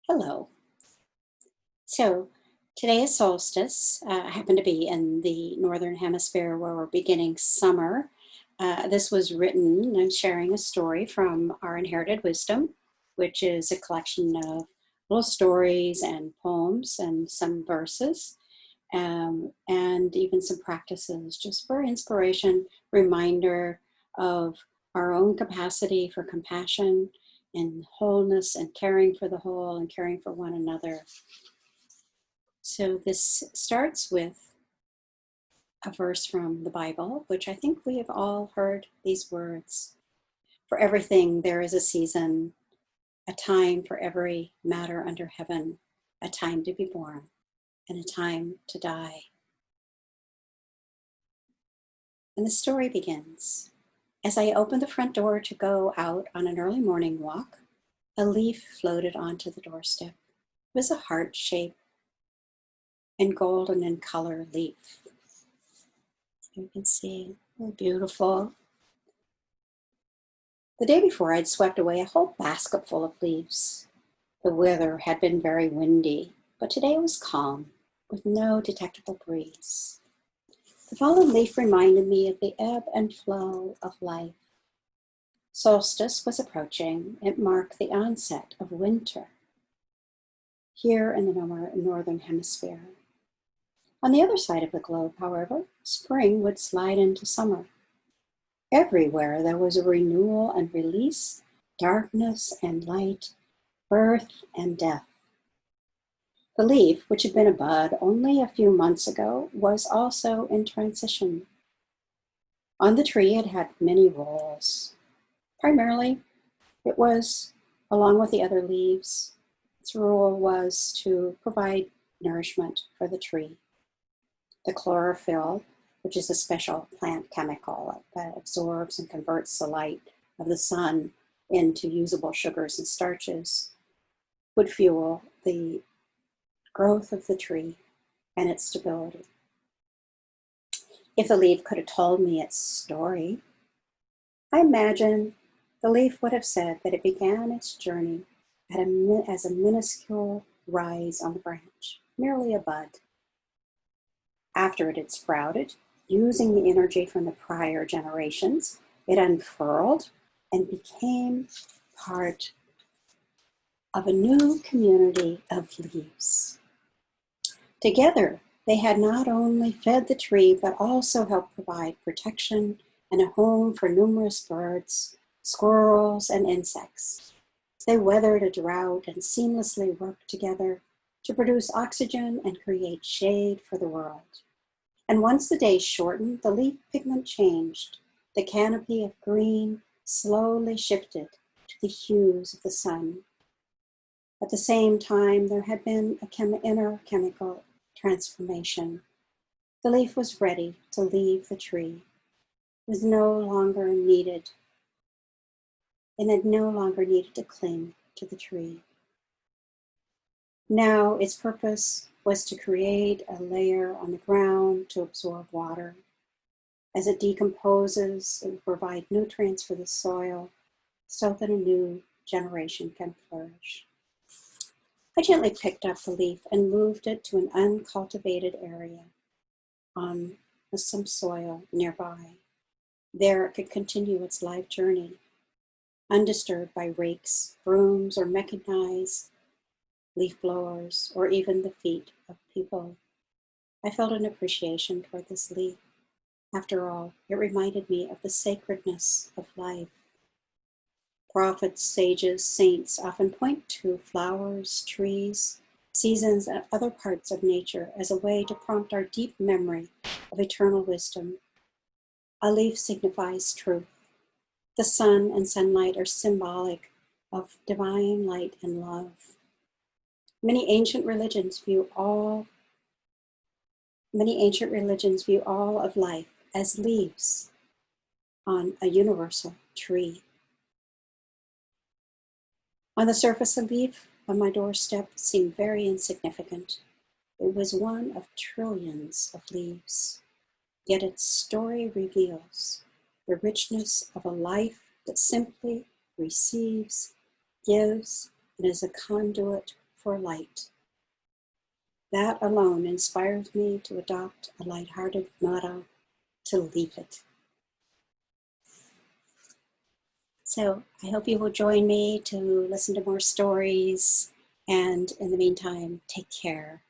Hello. So today is solstice. I happen to be in the northern hemisphere where we're beginning summer. This was written, I'm sharing a story from our inherited wisdom, which is a collection of little stories and poems and some verses, and even some practices just for inspiration, reminder of our own capacity for compassion and wholeness and caring for the whole and caring for one another. So this starts with a verse from the Bible, which I think we have all heard these words. For everything there is a season, a time for every matter under heaven, a time to be born and a time to die. And the story begins. As I opened the front door to go out on an early morning walk, a leaf floated onto the doorstep. It was a heart-shaped and golden in color leaf. You can see, really beautiful. The day before, I'd swept away a whole basket full of leaves. The weather had been very windy, but today was calm, with no detectable breeze. The fallen leaf reminded me of the ebb and flow of life. Solstice was approaching. It marked the onset of winter here in the northern hemisphere. On the other side of the globe, however, spring would slide into summer. Everywhere there was a renewal and release, darkness and light, birth and death. The leaf, which had been a bud only a few months ago, was also in transition. On the tree, it had many roles. Primarily, it was, along with the other leaves, its role was to provide nourishment for the tree. The chlorophyll, which is a special plant chemical that absorbs and converts the light of the sun into usable sugars and starches, would fuel the growth of the tree and its stability. If the leaf could have told me its story, I imagine the leaf would have said that it began its journey as a minuscule rise on the branch, merely a bud. After it had sprouted, using the energy from the prior generations, it unfurled and became part of a new community of leaves. Together, they had not only fed the tree, but also helped provide protection and a home for numerous birds, squirrels, and insects. They weathered a drought and seamlessly worked together to produce oxygen and create shade for the world. And once the day shortened, the leaf pigment changed. The canopy of green slowly shifted to the hues of the sun. At the same time, there had been an inner chemical transformation. The leaf was ready to leave the tree. It was no longer needed, and it no longer needed to cling to the tree. Now its purpose was to create a layer on the ground to absorb water. As it decomposes, it will provide nutrients for the soil so that a new generation can flourish. I gently picked up the leaf and moved it to an uncultivated area on some soil nearby. There it could continue its life journey, undisturbed by rakes, brooms, or mechanized leaf blowers, or even the feet of people. I felt an appreciation toward this leaf. After all, it reminded me of the sacredness of life. Prophets, sages, saints often point to flowers, trees, seasons, and other parts of nature as a way to prompt our deep memory of eternal wisdom. A leaf signifies truth. The sun and sunlight are symbolic of divine light and love. Many ancient religions view all of life as leaves on a universal tree. On the surface, a leaf on my doorstep seemed very insignificant. It was one of trillions of leaves, yet its story reveals the richness of a life that simply receives, gives, and is a conduit for light. That alone inspires me to adopt a lighthearted motto, to leave it. So I hope you will join me to listen to more stories. And in the meantime, take care.